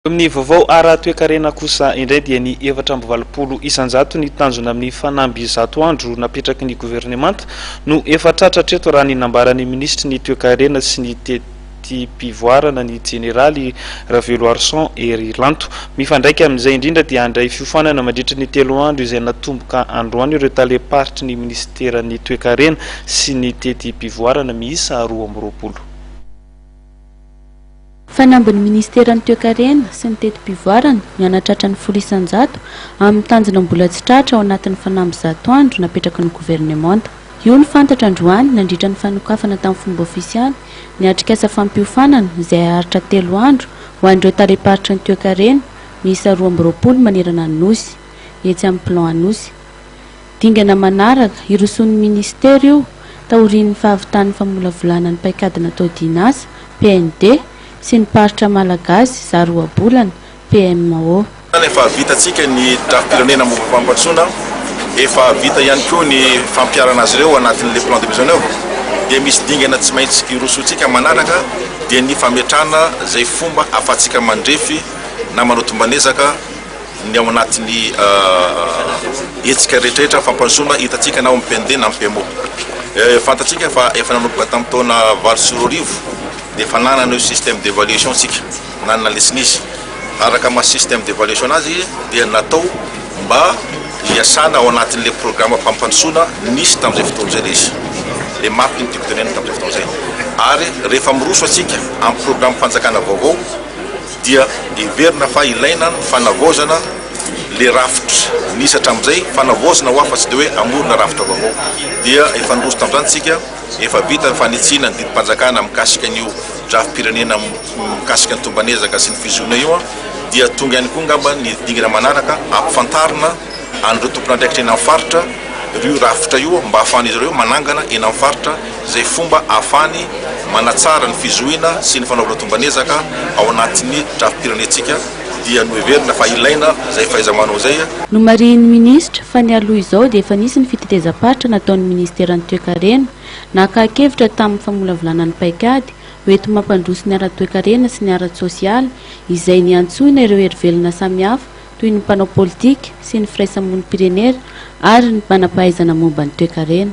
Amin'ny vaovao ara-toekarena kosa indray dia ny 420 isanjato ny tanjona amin'ny fanamby zato andro napetraky ny gouvernemanta no efa tratratra eto raha ny nambarany ministry ny toekarena sy ny teti-pivoarana ny generaly Ravelo Arson Ery Lanto. Mifandraika amin'izay indrindra dia andray fiofanana mandritra ny 3 andro izay natomboka androany ireo taleparitry ny ministeran'ny toekarena sy ny teti-pivoarana miisa 12. Fanambin'ny ministeran'ny toekarena sy ny teti-pivoarana mianatratra ny 10 isanjato amin'ny tanjona mbola tsy tratra ao anatin'ny fanamby zato andro napetraky ny gouvernemanta. Io ny fantatra androany nandritra ny fanokafana tamin'ny fomba ofisialy ny atrikasa fampiofanana izay aharitra 3 andro ho an'ireo taleparitry ny toekarena miisa 12 manerana ny nosy etsy amin'ny plan anosy. Dingana manaraka iroson'ny ministera io taorian'ny fahavitan'ny famolavolana ny paikady natao dinasa PND sy ny paritra malagasy zaroabolana PMO. Efa vitatsika ny drafipirenena movampampatsona, efa vita ihany koa ny fampiarana azy ireo anatin'le plan de mise en œuvre. Dia misy dingana tsy maintsy irosotsika manaraka dia ny fametrana zay fomba afatsika mandrefy na manotombanezaka ny ao anatin'ny etsika rehetrarehetra fampansona hitatsika na amin'ny PND na amin'ny PMO. Fantatsika fa efa nanomboka tamin'ny taona 20 dia efa nanana io système d'évaluation sika nanana lesiny izy. Araka ma système d'évaluation azy dia natao mba hiasana ao anatin'le programme fampandrosoana nisy tamin'izay fotoana izay izy. Le mapping territorial tamin'izay fotoana izay. Ary rehefa miroso atsika amin'ny programme fanjakana vaovao dia iverina fa ilaina ny fanavozana le rafitra nisy hatramin'izay fanavozana ho afa-tsy dia hoe amorona rafitra vaovao. Dia efa niroso tamin'izany tsika efa vita ny fanitsina ny didim-panjakana mikasika an'io drafipirenena mikasika ny tombanezaka sy ny fizoana io dia tonga ihany koa ngamba ny dingana manaraka ampifantarina an'ireo tompon'andraikitra eny amin'ny faritra io rafitra io mba ahafahan'izy ireo manangana eny amin'ny faritra zay fomba ahafahany manatsara ny fizoina sy ny fanaovana tombanezaka ao anatin'ny drafipirenentsika dia noeverina fa ilaina zay fahaiza-manao zay. No marian'ny ministra fa ny aloha izao dia efa nisy ny fitetezam-paritra nataon'ny ministeran'ny toekarena nakakevitra tamin'ny famolavolana ny paikady hoety mampandroso ny ara-toekarena sy ny ara-tsosialy izay niantsoina ireo hery-velona samihafa toy ny mpanao politika sy ny firaisamon'ny pirenera ary ny manampahaizana momba ny toekarena.